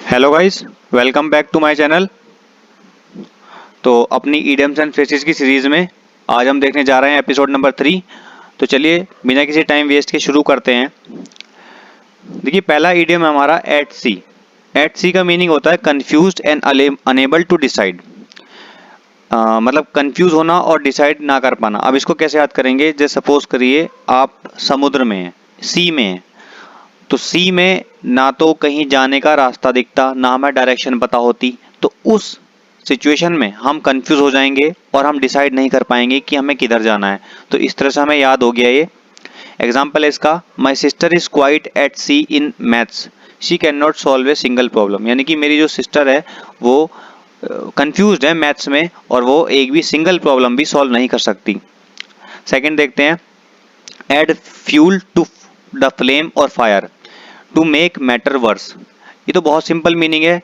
Hello guys, welcome back to my channel. तो अपनी idioms and phrases की series में आज हम देखने जा रहे हैं एपिसोड नंबर 3। तो चलिए बिना किसी टाइम वेस्ट के शुरू करते हैं। देखिए, पहला इडियम है हमारा एट सी। एट सी का मीनिंग होता है confused and unable to decide. मतलब कंफ्यूज होना और डिसाइड ना कर पाना। अब इसको कैसे याद करेंगे? जैसे सपोज करिए आप समुद्र में हैं, सी में हैं। तो सी में ना तो कहीं जाने का रास्ता दिखता, ना हमें डायरेक्शन पता होती। तो उस सिचुएशन में हम कंफ्यूज हो जाएंगे और हम डिसाइड नहीं कर पाएंगे कि हमें किधर जाना है। तो इस तरह से हमें याद हो गया ये। एग्जाम्पल है इसका, my sister is quite at sea in maths, she can not solve a single problem. यानी कि मेरी जो सिस्टर है वो कंफ्यूज्ड है मैथ्स में और वो एक भी सिंगल प्रॉब्लम भी सॉल्व नहीं कर सकती। सेकंड देखते हैं, add fuel to the flame और fire to make matter worse. ये तो बहुत सिंपल मीनिंग है,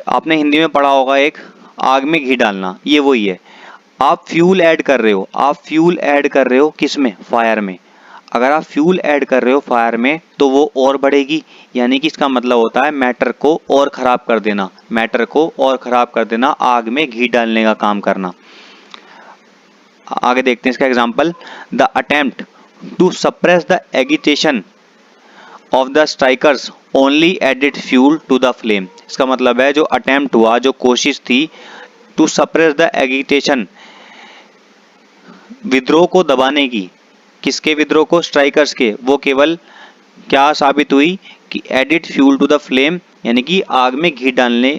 आपने हिंदी में पढ़ा होगा, एक आग में घी डालना, ये वही है। आप फ्यूल ऐड कर रहे हो, आप फ्यूल ऐड कर रहे हो किस में? फायर में। अगर आप फ्यूल ऐड कर रहे हो फायर में तो वो और बढ़ेगी, यानी कि इसका मतलब होता है मैटर को और खराब कर देना, मैटर को और खराब कर देना, आग में घी डालने का काम करना। आगे देखते हैं इसका example, the attempt to suppress the agitation of the strikers only added fuel to the flame. इसका मतलब है जो अटेम्प्ट हुआ, जो कोशिश थी, टू सप्रेस द एगिटेशन, विद्रोह को दबाने की। किसके विद्रोह को? स्ट्राइकर्स के। वो केवल क्या साबित हुई कि added fuel to the flame, यानी कि आग में घी डालने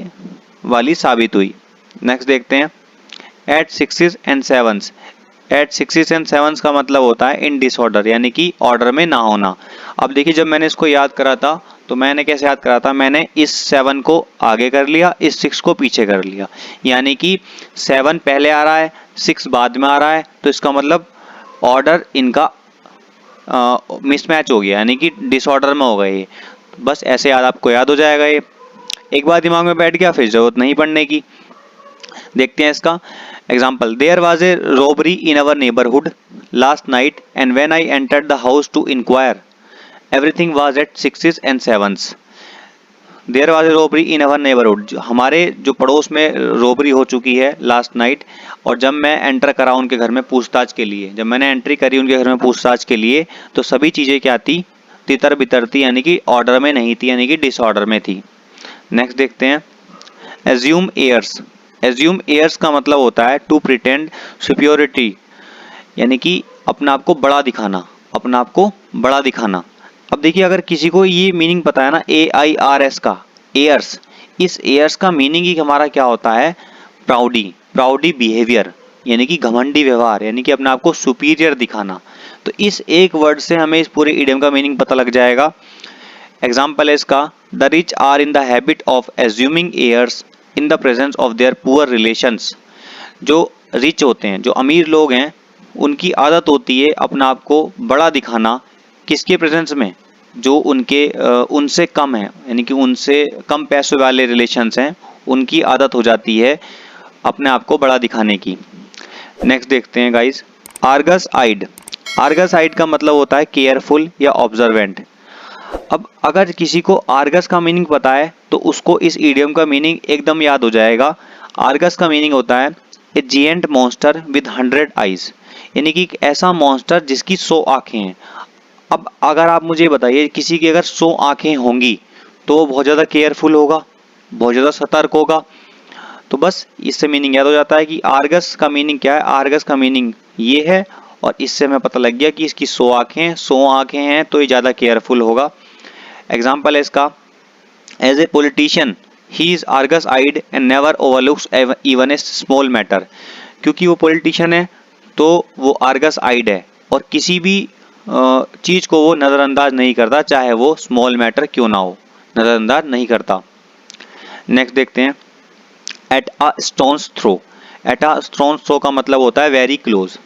वाली साबित हुई। नेक्स्ट देखते हैं, at sixes and sevens. At sixes and sevens का मतलब होता है इन डिसऑर्डर, यानी कि ऑर्डर में ना होना। अब देखिए, जब मैंने इसको याद करा था तो मैंने कैसे याद करा था? मैंने इस 7 को आगे कर लिया, इस 6 को पीछे कर लिया। यानी कि 7 पहले आ रहा है, 6 बाद में आ रहा है, तो इसका मतलब ऑर्डर इनका मिसमैच हो गया, यानी कि डिसऑर्डर में हो गए ये। बस ऐसे याद आपको याद हो जाएगा ये। एक बार दिमाग में बैठ गया फिर जरूरत नहीं पढ़ने की। देखते हैं इसका example, there was a robbery in our neighbourhood last night and when I entered the house to inquire everything was at sixes and sevens. There was a robbery in our neighbourhood, हमारे जो पड़ोस में robbery हो चुकी है last night. और जब मैं एंटर करा उनके घर में पूछताछ के लिए, जब मैंने एंट्री करी उनके घर में पूछताछ के लिए, तो सभी चीज़ें क्या थी? तितर बितर थी, यानी कि ऑर्डर में नहीं थी, यानी कि डिसऑर्डर में थी। नेक्स्ट देखते हैं, एज्यूम एयर्स। एज्यूम एयर्स का मतलब होता है टू प्रिटेंड सुपियोरिटी, यानी कि अपने आप को बड़ा दिखाना, अपने आप को बड़ा दिखाना। अब देखिए, अगर किसी को ये मीनिंग पता है ना, AIRS का, एयर्स, इस एयर्स का मीनिंग ही हमारा क्या होता है? प्राउडी, प्राउडी बिहेवियर, यानी कि घमंडी व्यवहार, यानी कि अपने आप को सुपीरियर दिखाना। तो इस एक वर्ड से हमें इस पूरे इडियम का मीनिंग पता लग जाएगा। एग्जाम्पल है इसका, the rich are in the habit of assuming airs in the presence of their poor relations. जो रिच होते हैं, जो अमीर लोग हैं, उनकी आदत होती है अपना आप को बड़ा दिखाना। किसके प्रेजेंस में? जो उनके उनसे कम है, यानी कि उनसे कम पैसे वाले रिलेशंस हैं, उनकी आदत हो जाती है अपने आप को बड़ा दिखाने की। नेक्स्ट देखते हैं गाइस, आर्गस आइड। आर्गस आइड का मतलब होता है केयरफुल या ऑब्जर्वेंट। अब अगर किसी को आर्गस का मीनिंग पता है तो उसको इस इडियम का मीनिंग एकदम याद हो जाएगा। आर्गस का मीनिंग होता है ए जिएंट मॉन्स्टर विद 100 आइज, यानी कि एक ऐसा मॉन्स्टर जिसकी 100 आंखें हैं। अब अगर आप मुझे बताइए, किसी की अगर 100 आंखें होंगी तो वो बहुत ज़्यादा केयरफुल होगा, बहुत ज़्यादा सतर्क होगा। तो बस इससे मीनिंग याद हो जाता है कि आर्गस का मीनिंग क्या है। आर्गस का मीनिंग ये है, और इससे हमें पता लग गया कि इसकी 100 आंखें हैं, 100 आंखें हैं तो ये ज़्यादा केयरफुल होगा। एग्जाम्पल है इसका, as a politician he is Argus eyed and never overlooks even a small matter. क्योंकि वो पॉलिटिशियन है तो वो आर्गस आइड है और किसी भी चीज़ को वो नज़रअंदाज नहीं करता, चाहे वो स्मॉल मैटर क्यों ना हो, नज़रअंदाज नहीं करता। नेक्स्ट देखते हैं, at a stone's throw. At a stone's throw का मतलब होता है वेरी क्लोज,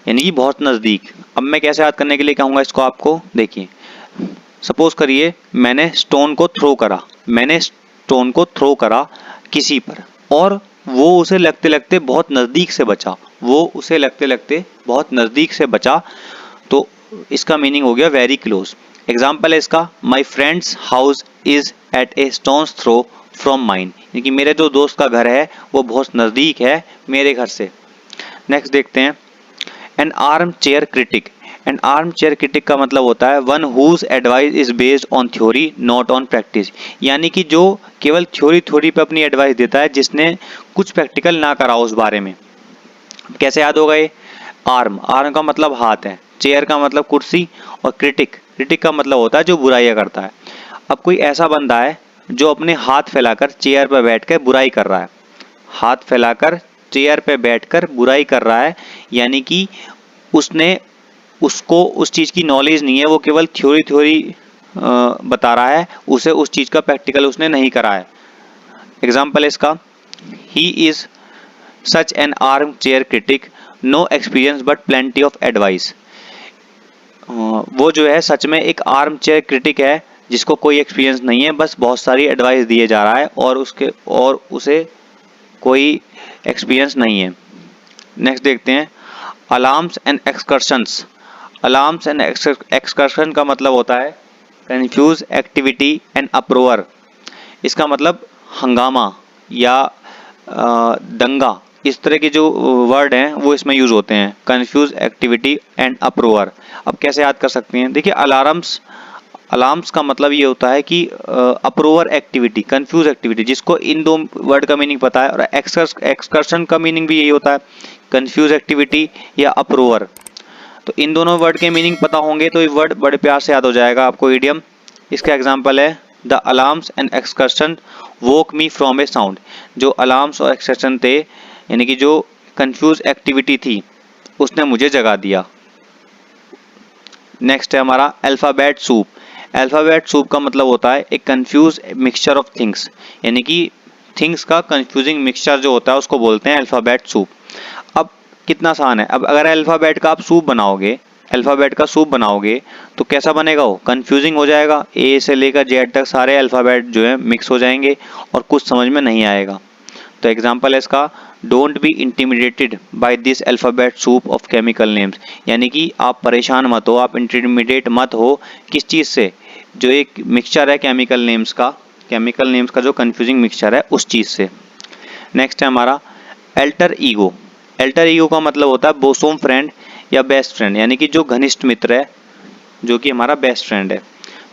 यानी कि बहुत नज़दीक। अब मैं कैसे याद करने के लिए कहूँगा इसको आपको, देखिए सपोज करिए मैंने स्टोन को थ्रो करा, मैंने स्टोन को थ्रो करा किसी पर और वो उसे लगते लगते बहुत नज़दीक से बचा, वो उसे लगते लगते बहुत नज़दीक से बचा, तो इसका मीनिंग हो गया वेरी क्लोज। एग्जाम्पल है इसका, my friend's house is at a stone's throw from mine, यानी कि मेरे जो दोस्त का घर है वो बहुत नज़दीक है मेरे घर से। नेक्स्ट देखते हैं, an armchair critic. An armchair critic का मतलब होता है one whose advice is based on theory not on practice, यानी कि जो केवल थ्योरी पे अपनी एडवाइस देता है, जिसने कुछ प्रैक्टिकल ना करा उस बारे में। कैसे याद होगा ये, आर्म का मतलब हाथ है, चेयर का मतलब कुर्सी, और क्रिटिक का मतलब होता है जो बुराइयां करता है। अब कोई ऐसा बंदा है जो अपने हाथ फैलाकर चेयर पर बैठकर बुराई कर रहा है, हाथ फैलाकर चेयर पे बैठकर बुराई कर रहा है, यानी कि उसको उस चीज़ की नॉलेज नहीं है, वो केवल थ्योरी बता रहा है, उसे उस चीज़ का प्रैक्टिकल उसने नहीं करा है। एग्जाम्पल है इसका, he is such an armchair critic, no experience but plenty of advice. वो जो है सच में एक आर्म चेयर क्रिटिक है, जिसको कोई एक्सपीरियंस नहीं है, बस बहुत सारी एडवाइस दिए जा रहा है और उसे कोई एक्सपीरियंस नहीं है। नेक्स्ट देखते हैं, alarms and excursions. Alarms and excursion का मतलब होता है कंफ्यूज एक्टिविटी एंड अप्रोवर। इसका मतलब हंगामा या दंगा, इस तरह के जो वर्ड हैं वो इसमें यूज होते हैं, कंफ्यूज एक्टिविटी एंड अप्रोवर। अब कैसे याद कर सकते हैं, देखिए अलार्म्स का मतलब ये होता है कि अप्रोवर एक्टिविटी, कंफ्यूज एक्टिविटी, जिसको इन दो वर्ड का मीनिंग पता है, और एक्सकर्शन का मीनिंग भी यही होता है, कंफ्यूज एक्टिविटी या अप्रोवर। तो इन दोनों वर्ड के मीनिंग पता होंगे तो ये वर्ड बड़े प्यार से याद हो जाएगा आपको, इडियम। इसका एग्जाम्पल है, the alarms and excursion woke me from A sound. जो अलार्म्स और एक्सकर्शन थे, यानी कि जो कंफ्यूज एक्टिविटी थी, उसने मुझे जगा दिया। नेक्स्ट है हमारा अल्फ़ाबेट सूप। अल्फ़ाबेट सूप का मतलब होता है एक कंफ्यूज मिक्सचर ऑफ थिंग्स, यानी कि थिंग्स का कंफ्यूजिंग मिक्सचर जो होता है उसको बोलते हैं अल्फ़ाबेट सूप। अब कितना आसान है, अब अगर अल्फ़ाबेट का आप सूप बनाओगे, अल्फ़ाबेट का सूप बनाओगे तो कैसा बनेगा, वो कंफ्यूजिंग हो जाएगा, ए से लेकर जेड तक सारे अल्फ़ाबेट जो है मिक्स हो जाएंगे और कुछ समझ में नहीं आएगा। तो एग्जाम्पल है इसका, don't be intimidated by this alphabet soup of chemical names, यानी कि आप परेशान मत हो, आप इंटिमिडेट मत हो किस चीज़ से, जो एक मिक्सचर है केमिकल नेम्स का जो कंफ्यूजिंग मिक्सचर है उस चीज़ से। नेक्स्ट है हमारा अल्टर ईगो। अल्टर ईगो का मतलब होता है बोसोम फ्रेंड या बेस्ट फ्रेंड, यानी कि जो घनिष्ठ मित्र है, जो कि हमारा बेस्ट फ्रेंड है।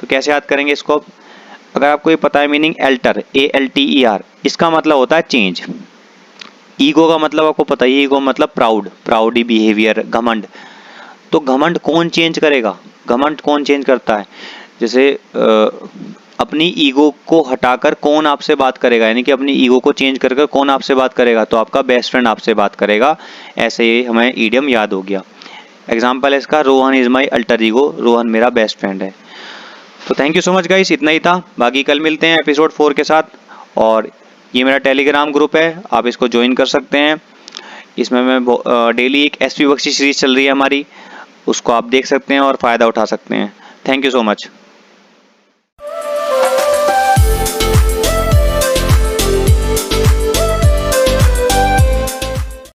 तो कैसे याद करेंगे इसको, अगर आपको ये पता है मीनिंग अल्टर, ALTER, इसका मतलब होता है चेंज। ईगो का मतलब आपको पता ही है, ईगो मतलब प्राउडी बिहेवियर, घमंड। तो घमंड कौन चेंज करेगा, घमंड कौन चेंज करता है, जैसे अपनी ईगो को हटाकर कौन आपसे बात करेगा, यानी कि अपनी ईगो को चेंज कर कौन आपसे बात करेगा, तो आपका बेस्ट फ्रेंड आपसे बात करेगा। ऐसे ही हमें ईडियम याद हो गया। एग्जाम्पल है इसका, Rohan is my alter ego, Rohan मेरा बेस्ट फ्रेंड है। तो thank you so much guys, इतना ही था, बाकी कल मिलते हैं एपिसोड 4 के साथ। और ये मेरा टेलीग्राम ग्रुप है, आप इसको ज्वाइन कर सकते हैं। इसमें मैं डेली एक एसपी बख्शी सीरीज चल रही है हमारी, उसको आप देख सकते हैं और फ़ायदा उठा सकते हैं। Thank you so much.